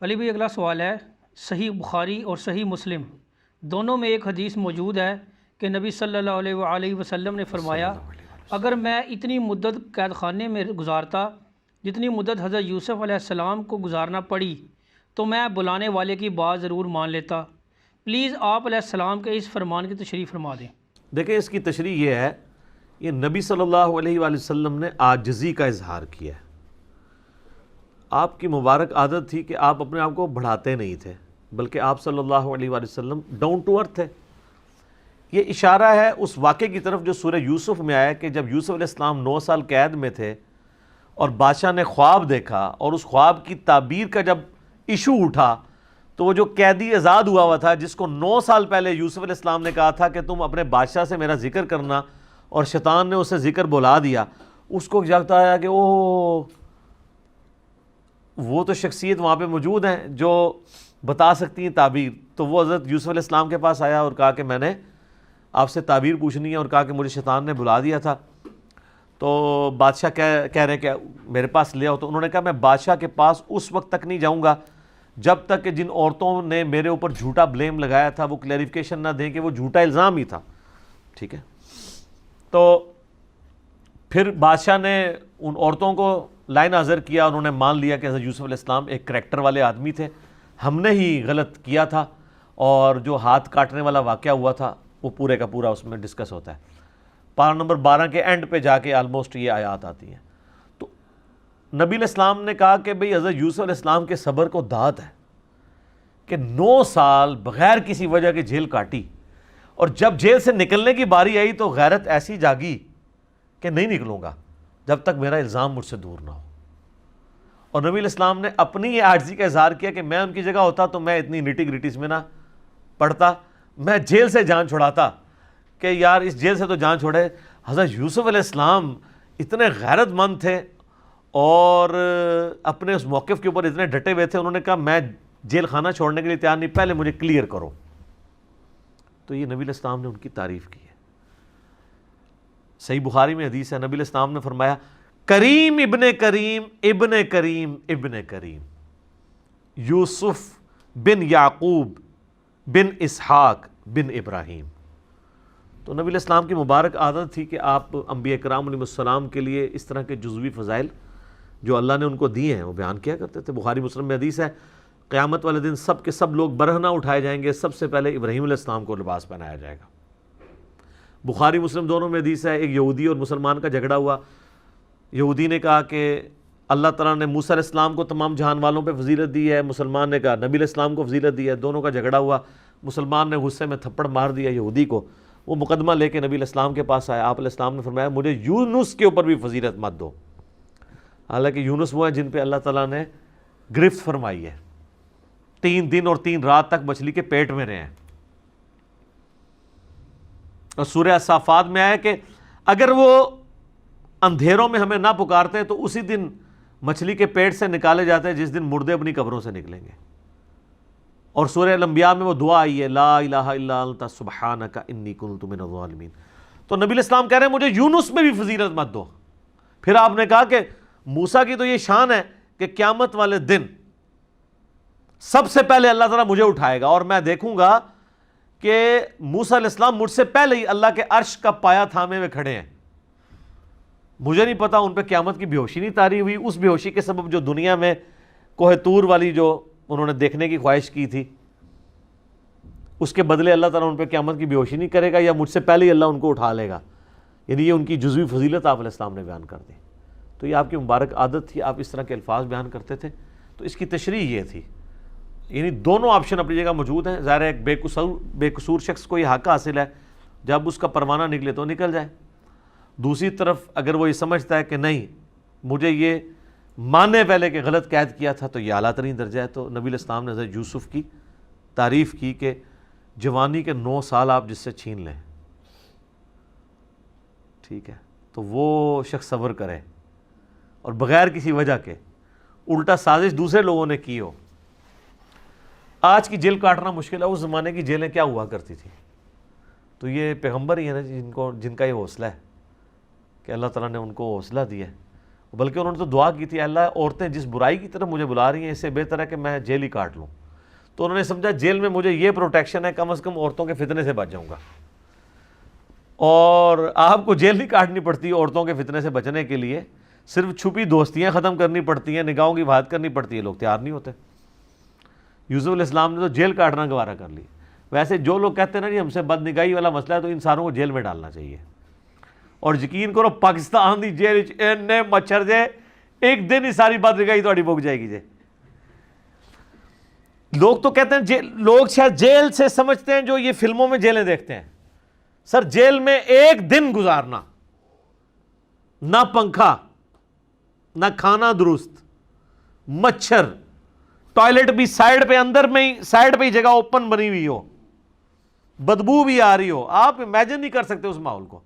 علی بھائی اگلا سوال ہے، صحیح بخاری اور صحیح مسلم دونوں میں ایک حدیث موجود ہے کہ نبی صلی اللہ علیہ وآلہ وسلم نے فرمایا اگر میں اتنی مدت قید خانے میں گزارتا جتنی مدت حضرت یوسف علیہ السلام کو گزارنا پڑی تو میں بلانے والے کی بات ضرور مان لیتا۔ پلیز آپ علیہ السلام کے اس فرمان کی تشریح فرما دیں۔ دیکھیں اس کی تشریح یہ ہے، یہ نبی صلی اللہ علیہ وآلہ وسلم نے عاجزی کا اظہار کیا ہے۔ آپ کی مبارک عادت تھی کہ آپ اپنے آپ کو بڑھاتے نہیں تھے، بلکہ آپ صلی اللہ علیہ وآلہ وسلم ڈاؤن ٹو ارتھ تھے۔ یہ اشارہ ہے اس واقعے کی طرف جو سورہ یوسف میں آیا کہ جب یوسف علیہ السلام 9 سال قید میں تھے اور بادشاہ نے خواب دیکھا، اور اس خواب کی تعبیر کا جب ایشو اٹھا تو وہ جو قیدی آزاد ہوا تھا، جس کو 9 سال پہلے یوسف علیہ السلام نے کہا تھا کہ تم اپنے بادشاہ سے میرا ذکر کرنا، اور شیطان نے اسے ذکر بلا دیا، اس کو جاگتا آیا کہ وہ تو شخصیت وہاں پہ موجود ہیں جو بتا سکتی ہیں تعبیر۔ تو وہ حضرت یوسف علیہ السلام کے پاس آیا اور کہا کہ میں نے آپ سے تعبیر پوچھنی ہے، اور کہا کہ مجھے شیطان نے بلا دیا تھا۔ تو بادشاہ کہہ رہے کہ میرے پاس لے آؤ۔ تو انہوں نے کہا میں بادشاہ کے پاس اس وقت تک نہیں جاؤں گا جب تک کہ جن عورتوں نے میرے اوپر جھوٹا بلیم لگایا تھا وہ کلیریفیکیشن نہ دیں کہ وہ جھوٹا الزام ہی تھا۔ ٹھیک ہے، تو پھر بادشاہ نے ان عورتوں کو لائن حاضر کیا، انہوں نے مان لیا کہ حضرت یوسف علیہ السلام ایک کریکٹر والے آدمی تھے، ہم نے ہی غلط کیا تھا، اور جو ہاتھ کاٹنے والا واقعہ ہوا تھا وہ پورے کا پورا اس میں ڈسکس ہوتا ہے۔ پارہ نمبر 12 کے اینڈ پہ جا کے آلموسٹ یہ آیات آتی ہیں۔ تو نبی علیہ السلام نے کہا کہ بھئی حضرت یوسف علیہ السلام کے صبر کو داد ہے کہ 9 سال بغیر کسی وجہ کے جیل کاٹی، اور جب جیل سے نکلنے کی باری آئی تو غیرت ایسی جاگی کہ نہیں نکلوں گا جب تک میرا الزام مجھ سے دور نہ ہو۔ اور نبی علیہ السلام نے اپنی یہ عاجزی کا اظہار کیا کہ میں ان کی جگہ ہوتا تو میں اتنی نٹی گریٹیز میں نہ پڑھتا، میں جیل سے جان چھڑاتا کہ یار اس جیل سے تو جان چھوڑے۔ حضرت یوسف علیہ السلام اتنے غیرت مند تھے اور اپنے اس موقف کے اوپر اتنے ڈٹے ہوئے تھے، انہوں نے کہا میں جیل خانہ چھوڑنے کے لیے تیار نہیں، پہلے مجھے کلیئر کرو۔ تو یہ نبی علیہ السلام نے ان کی تعریف کی ہے۔ صحیح بخاری میں حدیث ہے، نبی علیہ السلام نے فرمایا کریم ابن کریم ابن کریم ابن کریم، یوسف بن یعقوب بن اسحاق بن ابراہیم۔ تو نبی علیہ السلام کی مبارک عادت تھی کہ آپ انبیاء کرام علیہ السلام کے لیے اس طرح کے جزوی فضائل جو اللہ نے ان کو دیے ہیں وہ بیان کیا کرتے تھے۔ بخاری مسلم میں حدیث ہے قیامت والے دن سب کے سب لوگ برہنہ اٹھائے جائیں گے، سب سے پہلے ابراہیم علیہ السلام کو لباس پہنایا جائے گا۔ بخاری مسلم دونوں میں حدیث ہے، ایک یہودی اور مسلمان کا جھگڑا ہوا، یہودی نے کہا کہ اللہ تعالیٰ نے موسیٰ علیہ السلام کو تمام جہان والوں پہ فضیلت دی ہے، مسلمان نے کہا نبی علیہ السلام کو فضیلت دی ہے، دونوں کا جھگڑا ہوا، مسلمان نے غصے میں تھپڑ مار دیا یہودی کو، وہ مقدمہ لے کے نبی علیہ السلام کے پاس آیا، آپ علیہ السلام نے فرمایا مجھے یونس کے اوپر بھی فضیلت مت دو، حالانکہ یونس وہ ہیں جن پہ اللہ تعالیٰ نے گرفت فرمائی ہے، 3 دن اور 3 رات تک مچھلی کے پیٹ میں رہے ہیں۔ اور سورہ الصافات میں آیا کہ اگر وہ اندھیروں میں ہمیں نہ پکارتے تو اسی دن مچھلی کے پیٹ سے نکالے جاتے جس دن مردے اپنی قبروں سے نکلیں گے۔ اور سورہ الانبیاء میں وہ دعا آئی ہے لا الہ الا انت سبحانک انی کنت من الظالمین۔ تو نبی علیہ السلام کہہ رہے ہیں مجھے یونس میں بھی فضیلت مت دو۔ پھر آپ نے کہا کہ موسیٰ کی تو یہ شان ہے کہ قیامت والے دن سب سے پہلے اللہ تعالیٰ مجھے اٹھائے گا، اور میں دیکھوں گا کہ موسیٰ علیہ السلام مجھ سے پہلے ہی اللہ کے عرش کا پایا تھامے ہوئے کھڑے ہیں، مجھے نہیں پتا ان پہ قیامت کی بے ہوشی نہیں طاری ہوئی، اس بے ہوشی کے سبب جو دنیا میں کوہ طور والی جو انہوں نے دیکھنے کی خواہش کی تھی، اس کے بدلے اللہ تعالیٰ ان پہ قیامت کی بے ہوشی نہیں کرے گا، یا مجھ سے پہلے ہی اللہ ان کو اٹھا لے گا۔ یعنی یہ ان کی جزوی فضیلت آپ علیہ السلام نے بیان کر دی۔ تو یہ آپ کی مبارک عادت تھی، آپ اس طرح کے الفاظ بیان کرتے تھے۔ تو اس کی تشریح یہ تھی، یعنی دونوں آپشن اپنی جگہ موجود ہیں۔ ظاہر ہے ایک بے قصور شخص کو یہ حق حاصل ہے جب اس کا پروانہ نکلے تو نکل جائے، دوسری طرف اگر وہ یہ سمجھتا ہے کہ نہیں مجھے یہ ماننے پہلے کہ غلط قید کیا تھا تو یہ اعلیٰ ترین درجہ ہے۔ تو نبی علیہ السلام نے حضرت یوسف کی تعریف کی کہ جوانی کے 9 سال آپ جس سے چھین لیں، ٹھیک ہے، تو وہ شخص صبر کرے اور بغیر کسی وجہ کے، الٹا سازش دوسرے لوگوں نے کی ہو۔ آج کی جیل کاٹنا مشکل ہے، اس زمانے کی جیلیں کیا ہوا کرتی تھی؟ تو یہ پیغمبر ہی ہے نا جن کا یہ حوصلہ ہے کہ اللہ تعالیٰ نے ان کو حوصلہ دیا ہے، بلکہ انہوں نے تو دعا کی تھی اللہ عورتیں جس برائی کی طرف مجھے بلا رہی ہیں اس سے بہتر ہے کہ میں جیل ہی کاٹ لوں. تو انہوں نے سمجھا جیل میں مجھے یہ پروٹیکشن ہے, کم از کم عورتوں کے فتنے سے بچ جاؤں گا. اور آپ کو جیل نہیں کاٹنی پڑتی عورتوں کے فتنے سے بچنے کے لیے, صرف چھپی دوستیاں ختم کرنی پڑتی ہیں, نگاہوں کی بات کرنی پڑتی ہے. لوگ تیار نہیں ہوتے. یوسف علیہ السلام نے تو جیل کاٹنا گوارا کر لی. ویسے جو لوگ کہتے ہیں نا جی ہم سے بد نگاہی والا مسئلہ ہے, تو انسانوں کو جیل میں ڈالنا چاہیے. اور یقین کرو پاکستان دی جیل اینے مچھر جے, ایک دن ہی ساری بد نگاہی تھوڑی بک جائے گی جے. لوگ تو کہتے ہیں لوگ شاید جیل سے سمجھتے ہیں جو یہ فلموں میں جیلیں دیکھتے ہیں. سر جیل میں ایک دن گزارنا, نہ پنکھا نہ کھانا درست, مچھر, ٹوائلٹ بھی سائیڈ پہ اندر میں ہی سائیڈ پہ ہی جگہ اوپن بنی ہوئی ہو, بدبو بھی آ رہی ہو, آپ امیجن نہیں کر سکتے اس ماحول کو.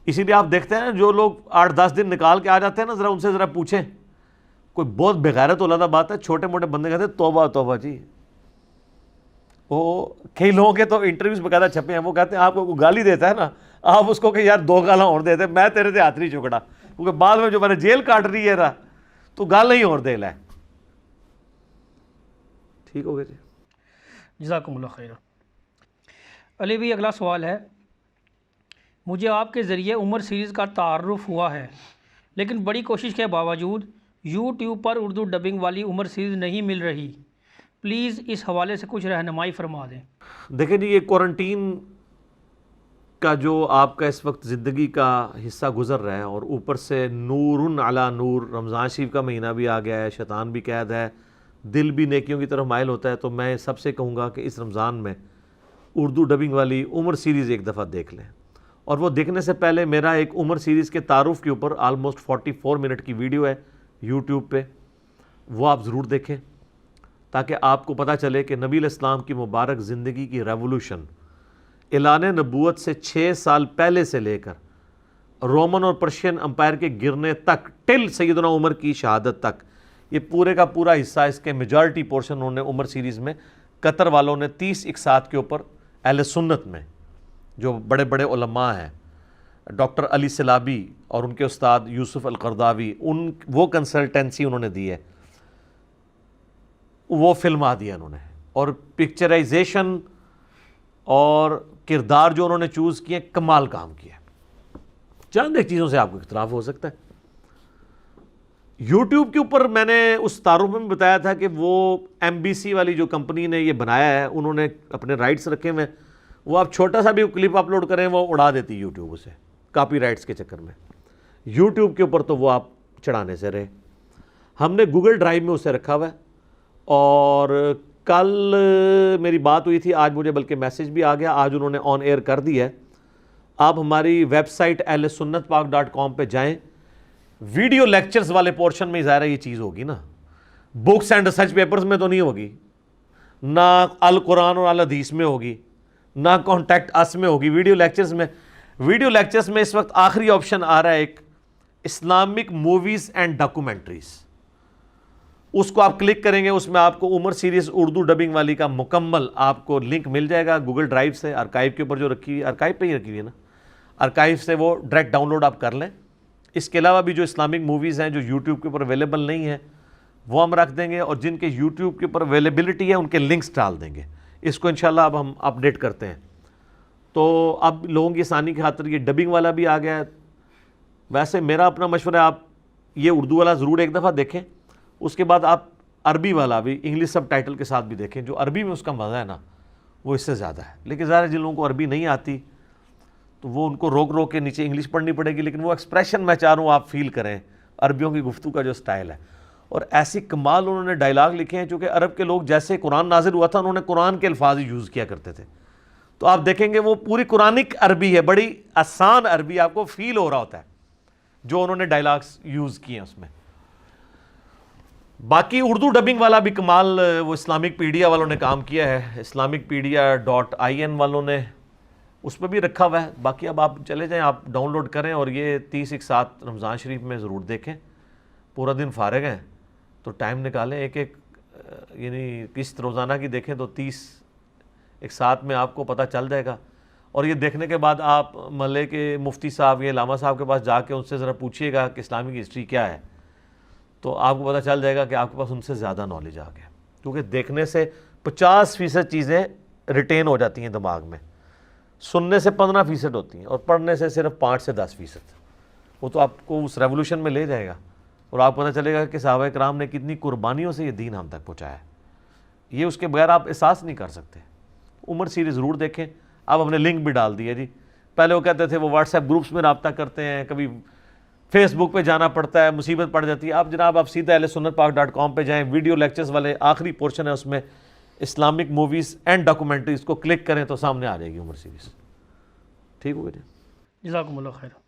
اسی لیے آپ دیکھتے ہیں جو لوگ 8-10 دن نکال کے آ جاتے ہیں نا, ذرا ان سے ذرا پوچھیں, کوئی بہت بغیرت علادہ بات ہے, چھوٹے موٹے بندے کہتے ہیں توبہ توبہ جی. وہ کئی لوگوں کے تو انٹرویوز باقاعدہ چھپے ہیں, وہ کہتے ہیں آپ کو گالی دیتا ہے نا, آپ اس کو کہ یار 2 گالاں اور دے دے, میں تیرے سے ہاتھ نہیں چکڑا, کیونکہ بعد میں جو میں نے جیل کاٹ رہی ہے تو گال نہیں اور دے لے. ٹھیک ہو گیا جی, جزاکم اللہ خیر. علی بھائی اگلا سوال ہے, مجھے آپ کے ذریعے عمر سیریز کا تعارف ہوا ہے, لیکن بڑی کوشش کے باوجود یوٹیوب پر اردو ڈبنگ والی عمر سیریز نہیں مل رہی. پلیز اس حوالے سے کچھ رہنمائی فرما دیں. دیکھیں جی, یہ کوارنٹین کا جو آپ کا اس وقت زندگی کا حصہ گزر رہا ہے, اور اوپر سے نور علی نور, رمضان شریف کا مہینہ بھی آ گیا ہے, شیطان بھی قید ہے, دل بھی نیکیوں کی طرف مائل ہوتا ہے, تو میں سب سے کہوں گا کہ اس رمضان میں اردو ڈبنگ والی عمر سیریز ایک دفعہ دیکھ لیں. اور وہ دیکھنے سے پہلے میرا ایک عمر سیریز کے تعارف کے اوپر آلموسٹ 44 منٹ کی ویڈیو ہے یوٹیوب پہ, وہ آپ ضرور دیکھیں, تاکہ آپ کو پتہ چلے کہ نبی علیہ السلام کی مبارک زندگی کی ریولوشن اعلان نبوت سے 6 سال پہلے سے لے کر رومن اور پرشین امپائر کے گرنے تک, ٹل سیدنا عمر کی شہادت تک, یہ پورے کا پورا حصہ, اس کے میجارٹی پورشن انہوں نے عمر سیریز میں, قطر والوں نے 30 اقساط کے اوپر, اہل سنت میں جو بڑے بڑے علماء ہیں, ڈاکٹر علی سلابی اور ان کے استاد یوسف القرداوی, وہ کنسلٹنسی انہوں نے دی ہے, وہ فلما دیا انہوں نے, اور پکچرائزیشن اور کردار جو انہوں نے چوز کیے, کمال کام کیا. چند ایک چیزوں سے آپ کو اختلاف ہو سکتا ہے. یوٹیوب کے اوپر میں نے اس تعارف میں بتایا تھا کہ وہ MBC والی جو کمپنی نے یہ بنایا ہے, انہوں نے اپنے رائٹس رکھے ہوئے, وہ آپ چھوٹا سا بھی کلپ اپلوڈ کریں وہ اڑا دیتی یوٹیوب اسے, کاپی رائٹس کے چکر میں. یوٹیوب کے اوپر تو وہ آپ چڑھانے سے رہے. ہم نے گوگل ڈرائیو میں اسے رکھا ہوا ہے, اور کل میری بات ہوئی تھی, آج مجھے بلکہ میسج بھی آ گیا, آج انہوں نے آن ایئر کر دیا ہے. آپ ہماری ویب سائٹ ahlsunnatpak.com پہ جائیں, ویڈیو لیکچرز والے پورشن میں ظاہر ہے یہ چیز ہوگی نا, بکس اینڈ ریسرچ پیپرز میں تو نہیں ہوگی, نہ القرآن اور الحدیث میں ہوگی, نہ کانٹیکٹ اس میں ہوگی. ویڈیو لیکچرز میں اس وقت آخری آپشن آ رہا ہے ایک, اسلامک موویز اینڈ ڈاکومنٹریز. اس کو آپ کلک کریں گے, اس میں آپ کو عمر سیریز اردو ڈبنگ والی کا مکمل آپ کو لنک مل جائے گا گوگل ڈرائیو سے, آرکائیو کے اوپر جو رکھی ہوئی, آرکائیو پہ ہی رکھی ہوئی ہے نا, آرکائیو سے وہ ڈائریکٹ ڈاؤن لوڈ آپ کر لیں. اس کے علاوہ بھی جو اسلامک موویز ہیں جو یوٹیوب کے اوپر اویلیبل نہیں ہیں وہ ہم رکھ دیں گے, اور جن کے یوٹیوب کے اوپر اویلیبلٹی ہے ان کے لنکس ڈال دیں گے. اس کو انشاءاللہ اب ہم اپڈیٹ کرتے ہیں. تو اب لوگوں کی آسانی کی خاطر یہ ڈبنگ والا بھی آ گیا ہے. ویسے میرا اپنا مشورہ ہے, آپ یہ اردو والا ضرور ایک دفعہ دیکھیں, اس کے بعد آپ عربی والا بھی انگلش سب ٹائٹل کے ساتھ بھی دیکھیں. جو عربی میں اس کا مزہ ہے نا وہ اس سے زیادہ ہے. لیکن ظاہر جن لوگوں کو عربی نہیں آتی تو وہ ان کو روک کے نیچے انگلش پڑھنی پڑے گی, لیکن وہ ایکسپریشن میں چاہ رہا ہوں آپ فیل کریں عربیوں کی گفتگو کا جو سٹائل ہے. اور ایسی کمال انہوں نے ڈائلاگ لکھے ہیں, چونکہ عرب کے لوگ جیسے قرآن نازل ہوا تھا انہوں نے قرآن کے الفاظ یوز کیا کرتے تھے, تو آپ دیکھیں گے وہ پوری قرآنک عربی ہے, بڑی آسان عربی, آپ کو فیل ہو رہا ہوتا ہے جو انہوں نے ڈائلاگس یوز کیے ہیں اس میں. باقی اردو ڈبنگ والا بھی کمال وہ اسلامک پیڈیا والوں نے کام کیا ہے, islamicpedia.in والوں نے اس پہ بھی رکھا ہوا ہے. باقی اب آپ چلے جائیں, آپ ڈاؤن لوڈ کریں, اور یہ 30 ایک ساتھ رمضان شریف میں ضرور دیکھیں. پورا دن فارغ ہیں تو ٹائم نکالیں, ایک یعنی قسط روزانہ کی دیکھیں تو 30 ایک ساتھ میں آپ کو پتہ چل جائے گا. اور یہ دیکھنے کے بعد آپ محلے کے مفتی صاحب یا علامہ صاحب کے پاس جا کے ان سے ذرا پوچھیے گا کہ اسلامک ہسٹری کیا ہے، تو آپ کو پتہ چل جائے گا کہ آپ کے پاس ان سے زیادہ نالج آ گیا، کیونکہ دیکھنے سے 50% چیزیں ریٹین ہو جاتی ہیں دماغ میں، سننے سے 15% ہوتی ہیں، اور پڑھنے سے صرف 5 سے 10%. وہ تو آپ کو اس ریولوشن میں لے جائے گا، اور آپ کو پتہ چلے گا کہ صحابہ کرام نے کتنی قربانیوں سے یہ دین ہم تک پہنچایا ہے. یہ اس کے بغیر آپ احساس نہیں کر سکتے. عمر سیریز ضرور دیکھیں. آپ ہم نے لنک بھی ڈال دیا جی. پہلے وہ کہتے تھے وہ واٹس ایپ گروپس میں رابطہ کرتے ہیں، کبھی فیس بک پہ جانا پڑتا ہے، مصیبت پڑ جاتی ہے. آپ جناب آپ سیدھا ahlsunnatpak.com پہ جائیں، ویڈیو لیکچرز والے آخری پورشن ہے اس میں اسلامک موویز اینڈ ڈاکومنٹریز کو کلک کریں تو سامنے آ جائے گی عمر سیریز. ٹھیک ہو گیا جی. جزاکم اللہ خیر.